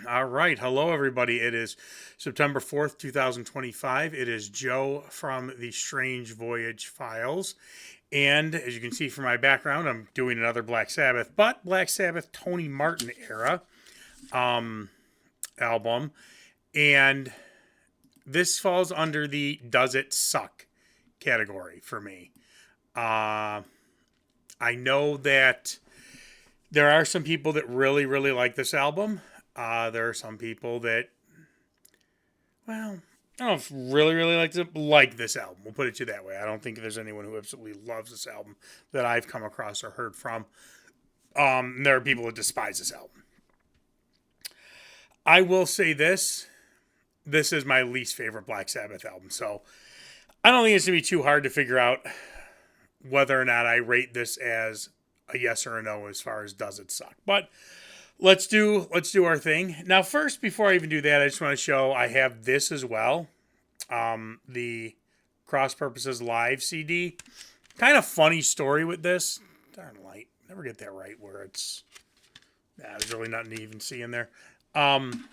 All right. Hello, everybody. It is September 4th, 2025. It is Joe from the Strange Voyage Files. And as you can see from my background, I'm doing another Black Sabbath, but Black Sabbath Tony Martin era album. And this falls under the Does It Suck category for me. Uh, I know that there are some people that really, really like this album. There are some people that, well, I don't know if really, really like this album. We'll put it to you that way. I don't think there's anyone who absolutely loves this album that I've come across or heard from. There are people that despise this album. I will say this: this is my least favorite Black Sabbath album. So I don't think it's gonna be too hard to figure out whether or not I rate this as a yes or a no as far as does it suck. But let's do our thing now. First, before I even do that, I just want to show I have this as well. The Cross Purposes Live CD. Kind of funny story with this. Darn light. Never get that right where it's. There's really nothing to even see in there. Um,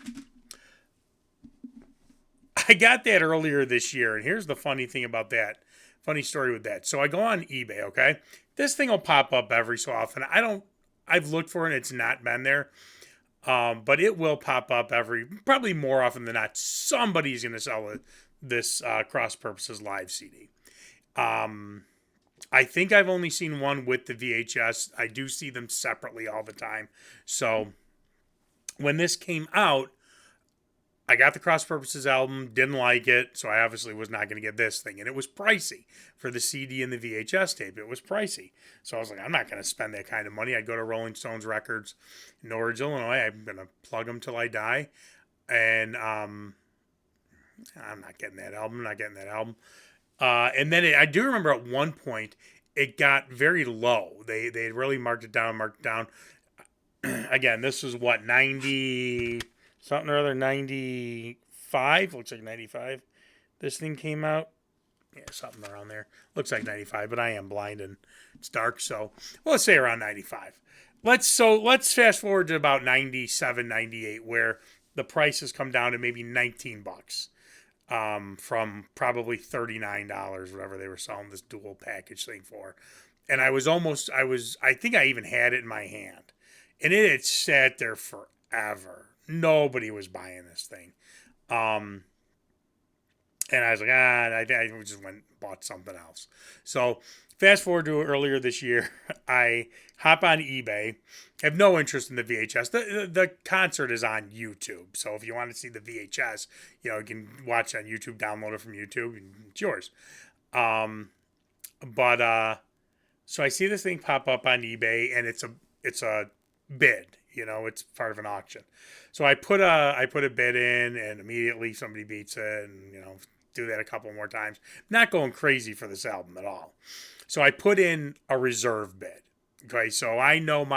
I got that earlier this year, and here's the funny thing about that. Funny story with that. So I go on eBay, okay? This thing will pop up every so often. I've looked for it and it's not been there. But it will pop up probably more often than not. Somebody's going to sell this Cross Purposes Live CD. I think I've only seen one with the VHS. I do see them separately all the time. So when this came out, I got the Cross Purposes album, didn't like it, so I obviously was not going to get this thing. And it was pricey for the CD and the VHS tape. It was pricey. So I was like, I'm not going to spend that kind of money. I'd go to Rolling Stones Records in Norridge, Illinois. I'm going to plug them till I die. And I'm not getting that album. I'm not getting that album. And then I do remember at one point it got very low. They really marked it down. Again, this was what, 90 something or other, 95, looks like 95 this thing came out. Yeah, something around there. Looks like 95, but I am blind and it's dark, so well, let's say around 95. Let's fast forward to about 97, 98, where the price has come down to maybe 19 bucks, from probably $39, whatever they were selling this dual package thing for. And I think I even had it in my hand, and it had sat there forever. Nobody was buying this thing. Um, and I was like, I just went and bought something else. So fast forward to earlier this year, I hop on eBay. Have no interest in the VHS. The concert is on YouTube. So if you want to see the VHS, you can watch it on YouTube, download it from YouTube, and it's yours. Um, but so I see this thing pop up on eBay, and it's a bid. It's part of an auction. So I put a bid in, and immediately somebody beats it, and do that a couple more times. Not going crazy for this album at all. So I put in a reserve bid. Okay, so I know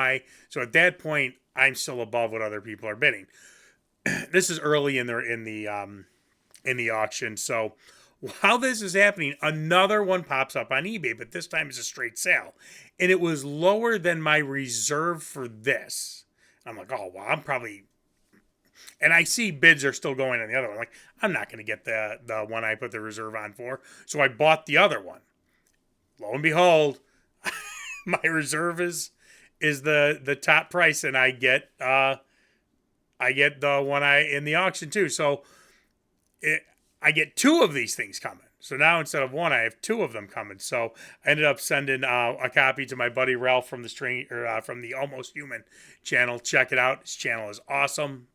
so at that point I'm still above what other people are bidding. This is early in the auction. So while this is happening, another one pops up on eBay, but this time it's a straight sale, and it was lower than my reserve for this. I'm like, oh well, I'm probably, and I see bids are still going on the other one. Like, I'm not going to get the one I put the reserve on for, so I bought the other one. Lo and behold, my reserve is the top price, and I get the one in the auction too. So I get two of these things coming. So now instead of one, I have two of them coming. So I ended up sending a copy to my buddy Ralph from from the Almost Human channel. Check it out. His channel is awesome.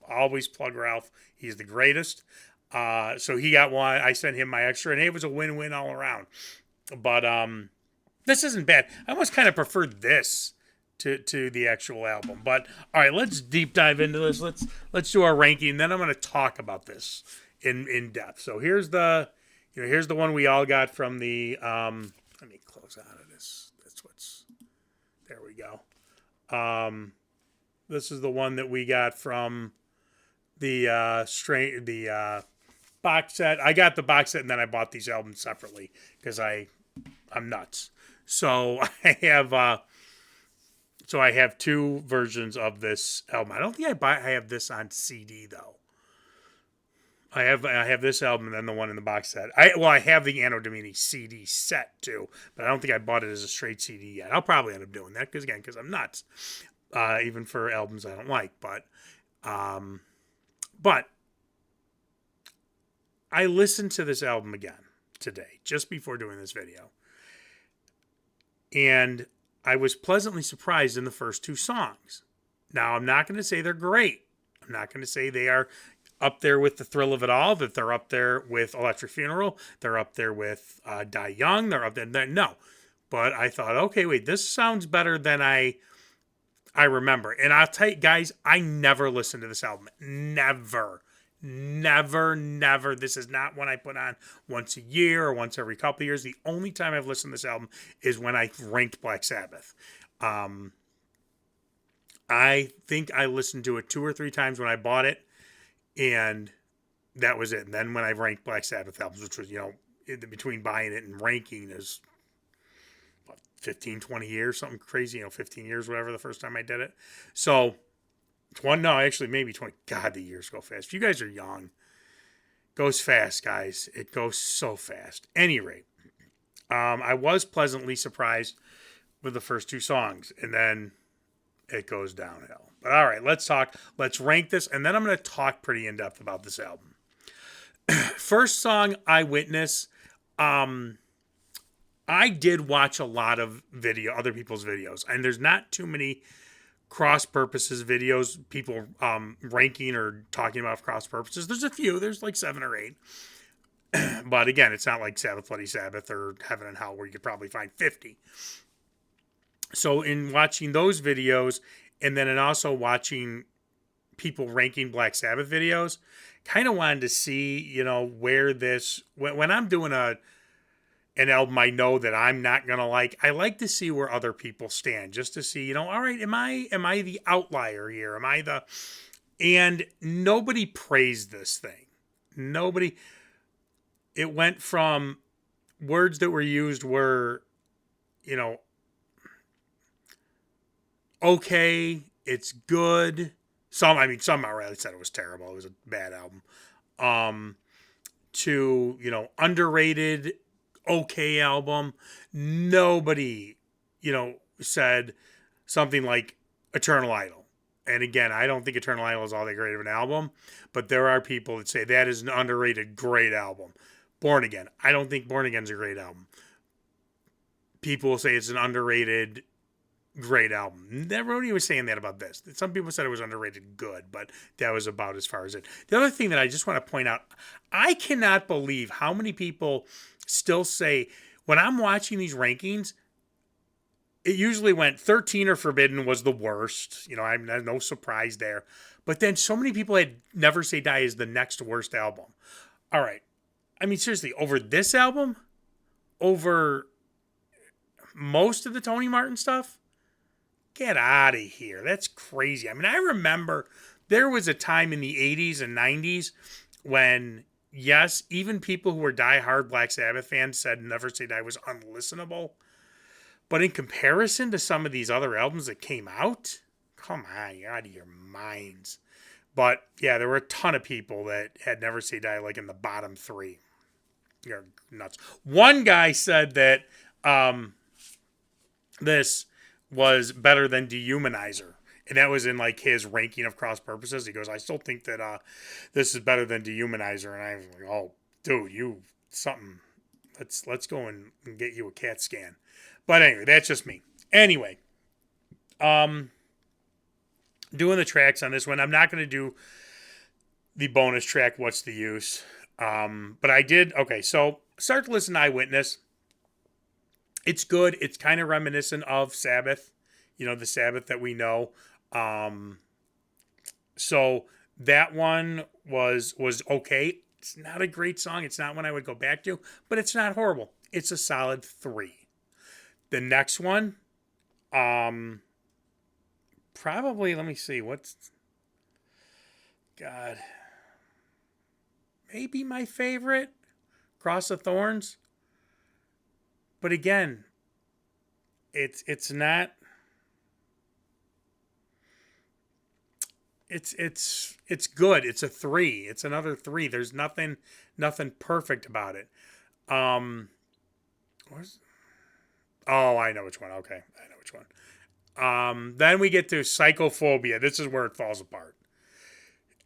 Always plug Ralph. He's the greatest. So he got one. I sent him my extra, and it was a win-win all around. But this isn't bad. I almost kind of preferred this to the actual album. But all right, let's deep dive into this. Let's do our ranking. Then I'm going to talk about this in depth. So here's the one we all got from the. Let me close out of this. There we go. This is the one that we got from the box set. I got the box set, and then I bought these albums separately because I'm nuts. So I have So I have two versions of this album. I don't think I have this on CD though. I have this album and then the one in the box set. I have the Anno Domini CD set too, but I don't think I bought it as a straight CD yet. I'll probably end up doing that because I'm nuts, even for albums I don't like. But I listened to this album again today, just before doing this video, and I was pleasantly surprised in the first two songs. Now, I'm not going to say they're great. I'm not going to say they are up there with The Thrill of It All, that they're up there with Electric Funeral, they're up there with Die Young, they're up there. No. But I thought, okay, wait, this sounds better than I remember. And I'll tell you, guys, I never listened to this album. Never. Never. This is not one I put on once a year or once every couple of years. The only time I've listened to this album is when I ranked Black Sabbath. I think I listened to it 2 or 3 times when I bought it, and that was it. And then when I ranked Black Sabbath albums, which was, between buying it and ranking is 15, 20 years, something crazy, 15 years, whatever, the first time I did it. So, maybe 20. God, the years go fast. If you guys are young, it goes fast, guys. It goes so fast. Any rate, I was pleasantly surprised with the first 2 songs, and then it goes downhill. But all right, let's rank this, and then I'm going to talk pretty in depth about this album. First song, Eyewitness. I did watch a lot of other people's videos, and there's not too many cross purposes videos, people ranking or talking about cross purposes. There's a few, there's like 7 or 8. But again, it's not like Sabbath, Bloody Sabbath, or Heaven and Hell, where you could probably find 50. So in watching those videos, and then in also watching people ranking Black Sabbath videos, kind of wanted to see, where this, when I'm doing an album I know that I'm not going to like, I like to see where other people stand, just to see, all right, am I the outlier here? And nobody praised this thing. Nobody, it went from words that were used were, okay, it's good. Some outright said it was terrible. It was a bad album. To, underrated, okay album. Nobody, said something like Eternal Idol. And again, I don't think Eternal Idol is all that great of an album, but there are people that say that is an underrated, great album. Born Again. I don't think Born Again's a great album. People will say it's an underrated, great album. Nobody was saying that about this. Some people said it was underrated good, but that was about as far as it. The other thing that I just want to point out, I cannot believe how many people still say, when I'm watching these rankings, it usually went 13 or Forbidden was the worst. I'm no surprise there. But then so many people had Never Say Die as the next worst album. All right. I mean, seriously, over this album? Over most of the Tony Martin stuff? Get out of here. That's crazy. I mean, I remember there was a time in the 80s and 90s when, yes, even people who were diehard Black Sabbath fans said Never Say Die was unlistenable. But in comparison to some of these other albums that came out, come on, you're out of your minds. But yeah, there were a ton of people that had Never Say Die like in the bottom 3. You're nuts. One guy said that this was better than Dehumanizer. And that was in like his ranking of cross purposes. He goes, I still think that this is better than Dehumanizer. And I was like, oh, dude, let's go and get you a CAT scan. But anyway, that's just me. Anyway, doing the tracks on this one. I'm not going to do the bonus track, What's the Use? But I did. Okay, so start to listen to Eyewitness. It's good. It's kind of reminiscent of Sabbath, the Sabbath that we know. So that one was okay. It's not a great song. It's not one I would go back to, but it's not horrible. It's a solid 3. The next one, probably, let me see, maybe my favorite, Cross of Thorns. But again, it's not it's good. It's a 3. It's another 3. There's nothing perfect about it. Um, where's, oh, I know which one. Okay, I know which one. Then we get to Psychophobia. This is where it falls apart.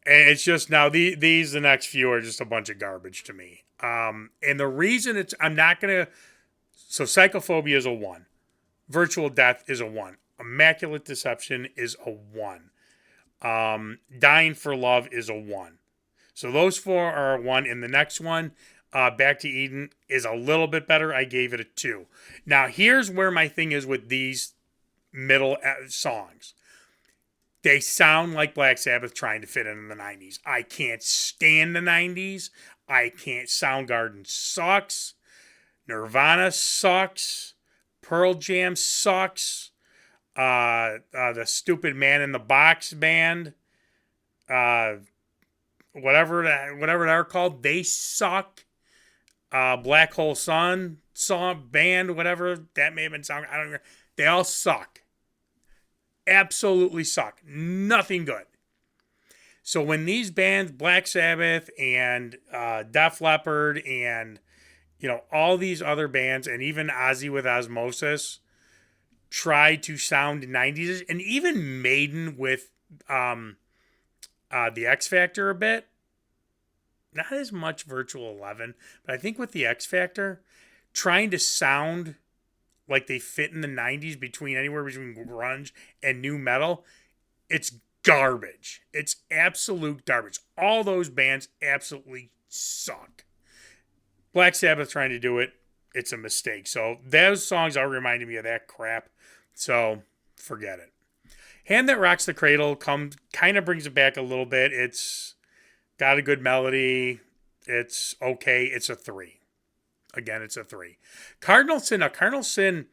And it's just now the next few are just a bunch of garbage to me. And the reason I'm not gonna. So Psychophobia is a 1. Virtual Death is a 1. Immaculate Deception is a 1. Dying for Love is a 1. So those 4 are a 1. And the next one, Back to Eden, is a little bit better. I gave it a 2. Now here's where my thing is with these middle songs. They sound like Black Sabbath trying to fit in the 90s. I can't stand the 90s. I can't. Soundgarden sucks. Nirvana sucks. Pearl Jam sucks. The stupid Man in the Box band, whatever they're called, they suck. Black Hole Sun song band, whatever that may have been song. I don't know. They all suck. Absolutely suck. Nothing good. So when these bands, Black Sabbath and Def Leppard and all these other bands, and even Ozzy with Osmosis, try to sound 90s, and even Maiden with the X Factor a bit, not as much Virtual 11, but I think with the X Factor, trying to sound like they fit in the 90s anywhere between grunge and new metal, it's garbage. It's absolute garbage. All those bands absolutely suck. Black Sabbath trying to do it, it's a mistake. So those songs are reminding me of that crap. So forget it. Hand That Rocks the Cradle kind of brings it back a little bit. It's got a good melody. It's okay. It's a 3. Again, it's a 3. Cardinal Sin. Now, Cardinal Sin,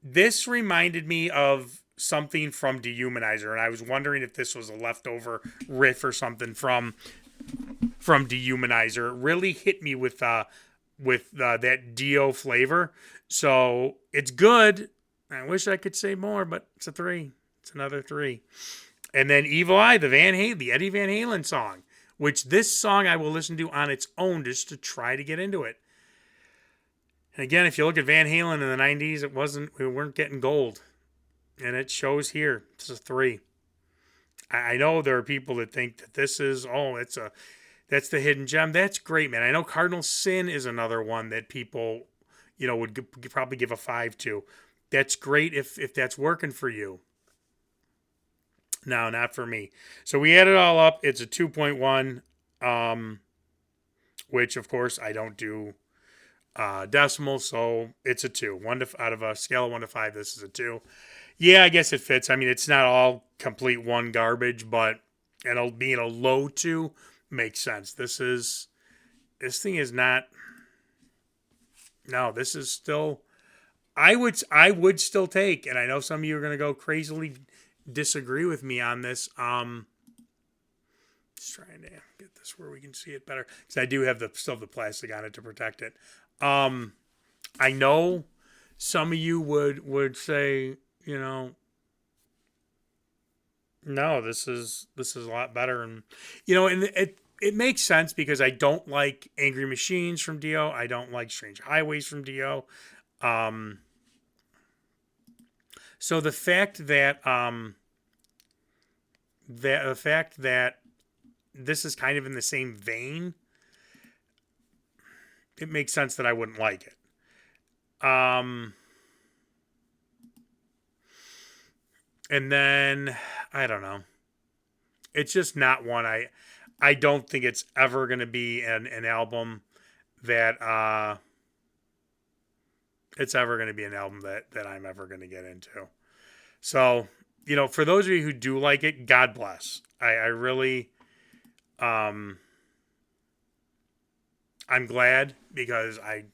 this reminded me of something from Dehumanizer, and I was wondering if this was a leftover riff or something from Dehumanizer. It really hit me with that Dio flavor. So it's good. I wish I could say more, but it's a 3. It's another 3. And then Evil Eye, the Eddie Van Halen song, which this song I will listen to on its own just to try to get into it. And again, if you look at Van Halen in the 90s, we weren't getting gold. And it shows here. It's a 3. I know there are people that think that this is, that's the hidden gem. That's great, man. I know Cardinal Sin is another one that people, would probably give a 5 to. That's great if that's working for you. No, not for me. So we add it all up. It's a 2.1, which, of course, I don't do decimals, so it's a 2. Out of a scale of 1 to 5, this is a 2. Yeah, I guess it fits. I mean, it's not all complete 1 garbage, but being a low 2 makes sense. This thing is not. No, this is still. I would still take, and I know some of you are going to go crazily disagree with me on this. Just trying to get this where we can see it better, because I do have still have the plastic on it to protect it. I know some of you would say, no, this is a lot better, and and it makes sense because I don't like Angry Machines from Dio. I don't like Strange Highways from Dio. So the fact that this is kind of in the same vein, it makes sense that I wouldn't like it. And then I don't know. It's just not one I don't think it's ever going to be an album that it's ever going to be an album that I'm ever going to get into. So, for those of you who do like it, God bless. I really, I'm glad because hey,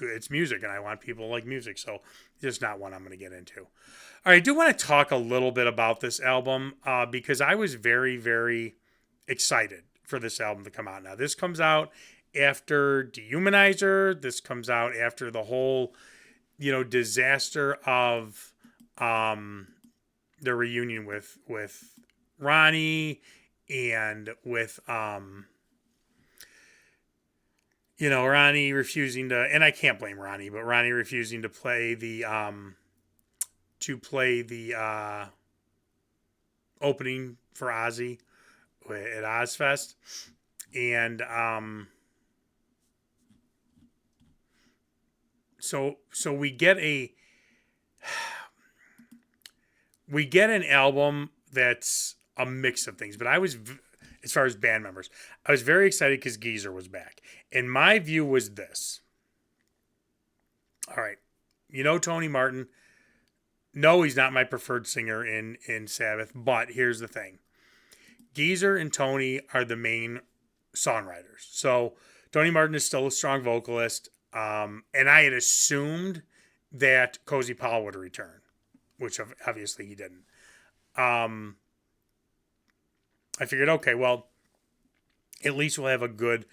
it's music and I want people to like music. So it's just not one I'm going to get into. All right, I do want to talk a little bit about this album because I was very, very excited for this album to come out. Now, this comes out after Dehumanizer. This comes out after the whole, disaster of their reunion with Ronnie and with Ronnie refusing to, and I can't blame Ronnie, but Ronnie refusing to play the opening for Ozzy at Ozfest, and so we get an album that's a mix of things. But as far as band members, I was very excited because Geezer was back, and my view was this. All right, Tony Martin. No, he's not my preferred singer in Sabbath, but here's the thing. Geezer and Tony are the main songwriters. So Tony Martin is still a strong vocalist, and I had assumed that Cozy Powell would return, which obviously he didn't. I figured, okay, well, at least we'll have a good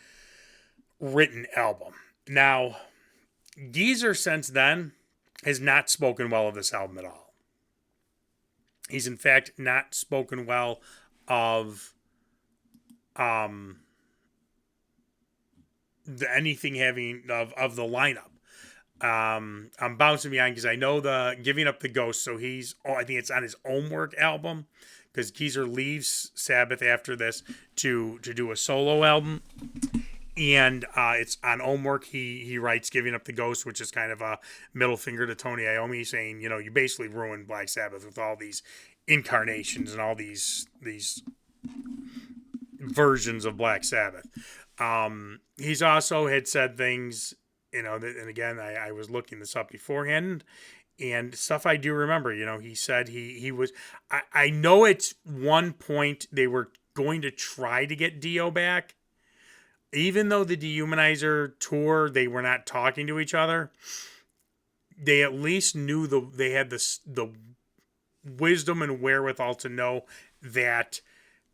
written album. Now, Geezer since then has not spoken well of this album at all. He's in fact not spoken well of anything having of the lineup. I'm bouncing behind because I know the Giving Up the Ghost, so I think it's on his Homework album, because Geezer leaves Sabbath after this to do a solo album. And it's on Homework. He writes Giving Up the Ghost, which is kind of a middle finger to Tony Iommi, saying, you basically ruined Black Sabbath with all these incarnations and all these versions of Black Sabbath. He's also had said things, and again, I was looking this up beforehand, and stuff I do remember. He said he was. I know at one point they were going to try to get Dio back. Even though the Dehumanizer tour, they were not talking to each other, they at least knew they had the wisdom and wherewithal to know that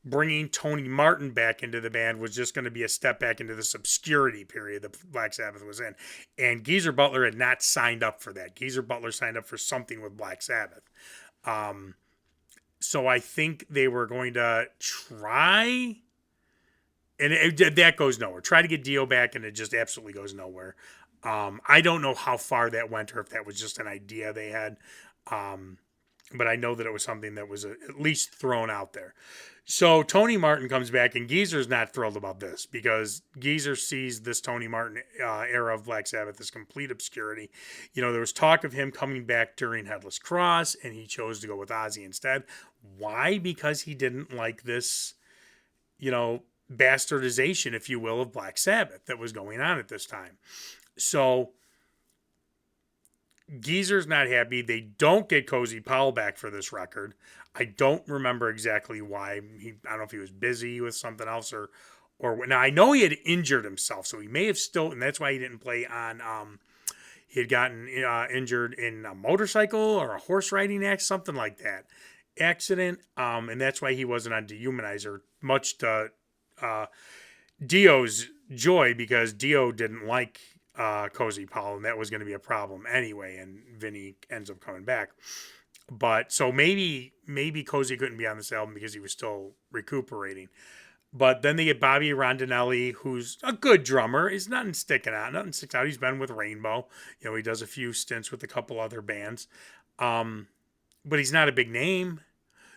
bringing Tony Martin back into the band was just going to be a step back into this obscurity period that Black Sabbath was in. And Geezer Butler had not signed up for that. Geezer Butler signed up for something with Black Sabbath. So I think they were going to try... And that goes nowhere. Try to get Dio back, and it just absolutely goes nowhere. I don't know how far that went, or if that was just an idea they had. But I know that it was something that was at least thrown out there. So Tony Martin comes back, and Geezer's not thrilled about this, because Geezer sees this Tony Martin era of Black Sabbath as complete obscurity. There was talk of him coming back during Headless Cross, and he chose to go with Ozzy instead. Why? Because he didn't like this, bastardization, if you will, of Black Sabbath that was going on at this time. So Geezer's not happy. They don't get Cozy Powell back for this record. I don't remember exactly why. I don't know if he was busy with something else or now I know he had injured himself, so he may have still, and that's why he didn't play on. He had gotten injured in a motorcycle or a horse riding accident, something like that, and that's why he wasn't on Dehumanizer, much to Dio's joy, because Dio didn't like Cozy Powell, and that was going to be a problem anyway, and Vinny ends up coming back. But so maybe Cozy couldn't be on this album because he was still recuperating. But then they get Bobby Rondinelli, who's a good drummer. He's nothing sticking out. Nothing sticks out. He's been with Rainbow. He does a few stints with a couple other bands. But he's not a big name.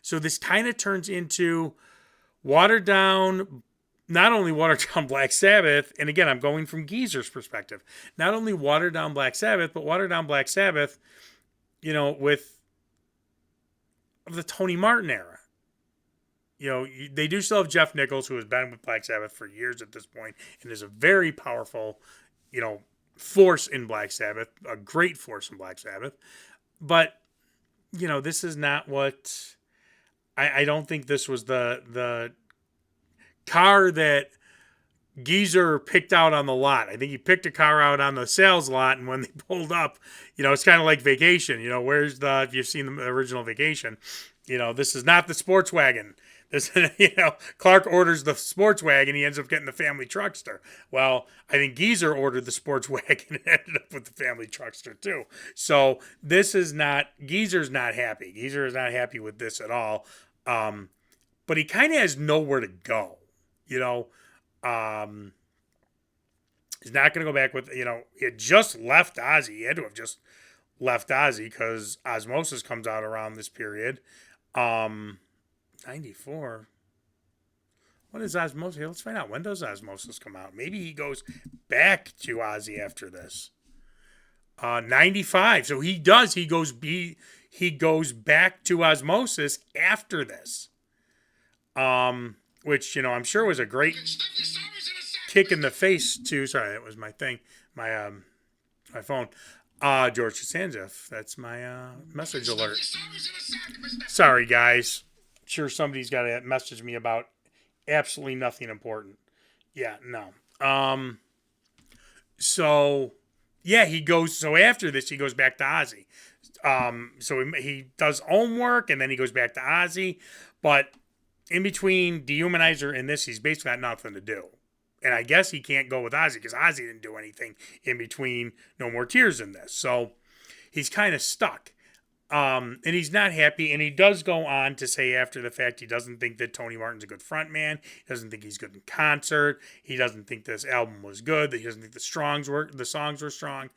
So this kind of turns into not only watered down Black Sabbath, and again, I'm going from Geezer's perspective, not only watered down Black Sabbath, but watered down Black Sabbath, with the Tony Martin era. They do still have Jeff Nichols, who has been with Black Sabbath for years at this point, and is a very powerful, force in Black Sabbath, a great force in Black Sabbath. But, this is not what... I don't think this was the car that Geezer picked out on the lot. I think he picked a car out on the sales lot, and when they pulled up, it's kind of like Vacation. If you've seen the original Vacation, This is not the sports wagon. This, Clark orders the sports wagon. He ends up getting the family truckster. Well, I think Geezer ordered the sports wagon and ended up with the family truckster too. So this is not, Geezer's not happy. Geezer is not happy with this at all. But he kind of has nowhere to go. Um, he's not going to go back with, it just left Ozzy. He had to have just left Ozzy because Osmosis comes out around this period. 94. What is Osmosis? Hey, let's find out. When does Osmosis come out? Maybe he goes back to Ozzy after this. 95. So he does. He goes back to Osmosis after this. Which, I'm sure was a great kick in the face to, sorry, that was my thing. My phone. George Costanza. That's my message alert. Sorry, guys. Sure, somebody's got to message me about absolutely nothing important. Yeah, no. So after this, he goes back to Ozzy. So he does homework, and then he goes back to Ozzy. But in between Dehumanizer and this, he's basically got nothing to do. And I guess he can't go with Ozzy because Ozzy didn't do anything in between No More Tears in this. So he's kind of stuck. And he's not happy. And he does go on to say after the fact he doesn't think that Tony Martin's a good frontman. He doesn't think he's good in concert. He doesn't think this album was good. He doesn't think the songs were strong.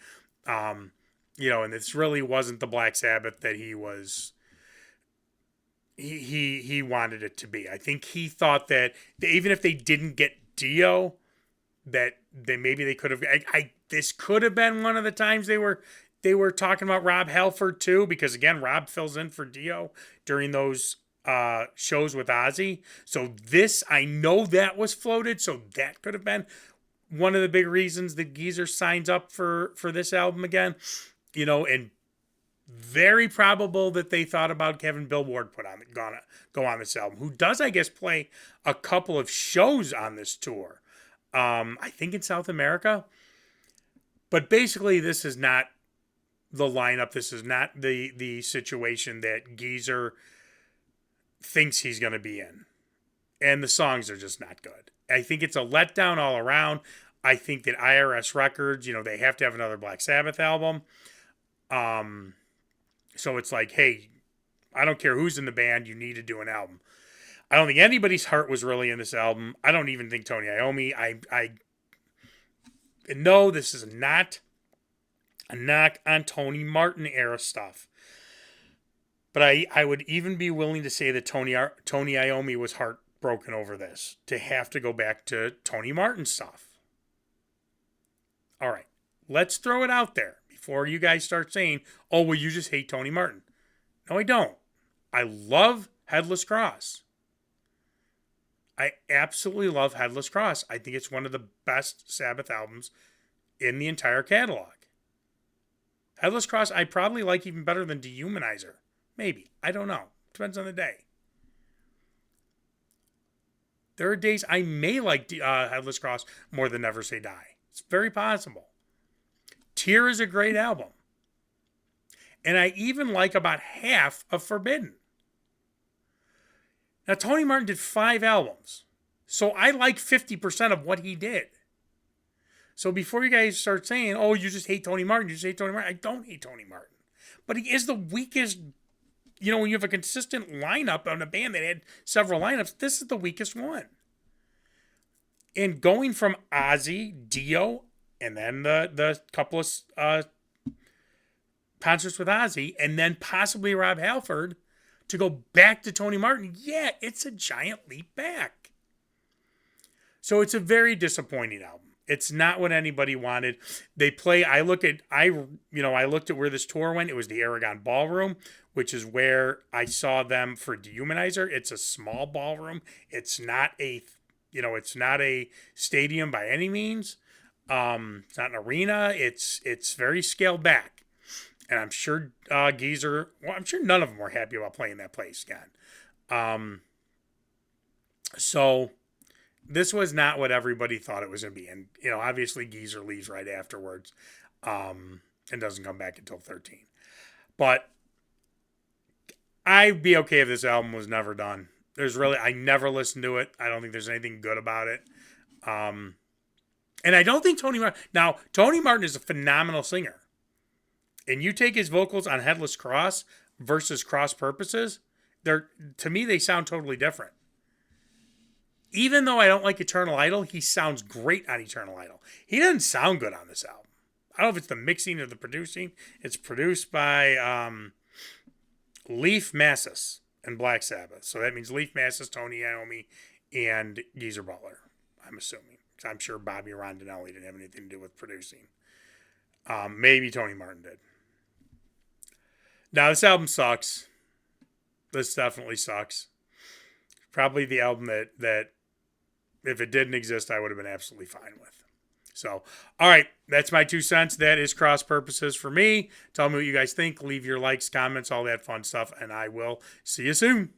And this really wasn't the Black Sabbath that he was. He wanted it to be. I think he thought that even if they didn't get Dio, that maybe they could have. This could have been one of the times they were talking about Rob Halford too, because again, Rob fills in for Dio during those shows with Ozzy. So this, I know that was floated, so that could have been one of the big reasons that Geezer signs up for this album again. And very probable that they thought about Kevin Bill Ward gonna go on this album, who does, I guess, play a couple of shows on this tour. I think in South America. But basically, this is not the lineup. This is not the situation that Geezer thinks he's going to be in. And the songs are just not good. I think it's a letdown all around. I think that IRS Records, they have to have another Black Sabbath album. So it's like, hey, I don't care who's in the band, you need to do an album. I don't think anybody's heart was really in this album. I don't even think Tony Iommi. No, this is not a knock on Tony Martin era stuff. But I would even be willing to say that Tony Iommi was heartbroken over this, to have to go back to Tony Martin stuff. All right, let's throw it out there before you guys start saying, oh, well, you just hate Tony Martin. No, I don't. I love Headless Cross. I absolutely love Headless Cross. I think it's one of the best Sabbath albums in the entire catalog. Headless Cross, I probably like even better than Dehumanizer. Maybe. I don't know. Depends on the day. There are days I may like Headless Cross more than Never Say Die. It's very possible. Tear is a great album. And I even like about half of Forbidden. Now, Tony Martin did 5 albums. So I like 50% of what he did. So before you guys start saying, oh, you just hate Tony Martin, I don't hate Tony Martin. But he is the weakest, when you have a consistent lineup on a band that had several lineups, this is the weakest one. And going from Ozzy, Dio, and then the couple of concerts with Ozzy, and then possibly Rob Halford, to go back to Tony Martin, yeah, it's a giant leap back. So it's a very disappointing album. It's not what anybody wanted. I looked at where this tour went. It was the Aragon Ballroom, which is where I saw them for Dehumanizer. It's a small ballroom. It's not a stadium by any means. It's not an arena. It's very scaled back. And I'm sure Geezer, I'm sure none of them were happy about playing that place again. So this was not what everybody thought it was going to be. And, obviously Geezer leaves right afterwards and doesn't come back until 13. But I'd be okay if this album was never done. I never listened to it. I don't think there's anything good about it. Um, and I don't think Tony Martin is a phenomenal singer. And you take his vocals on Headless Cross versus Cross Purposes, to me, they sound totally different. Even though I don't like Eternal Idol, he sounds great on Eternal Idol. He doesn't sound good on this album. I don't know if it's the mixing or the producing. It's produced by Leaf Massis and Black Sabbath. So that means Leaf Massis, Tony Iommi, and Geezer Butler, I'm assuming. I'm sure Bobby Rondinelli didn't have anything to do with producing. Maybe Tony Martin did. Now, this album sucks. This definitely sucks. Probably the album that if it didn't exist, I would have been absolutely fine with. So, all right, that's my 2 cents. That is Cross Purposes for me. Tell me what you guys think. Leave your likes, comments, all that fun stuff, and I will see you soon.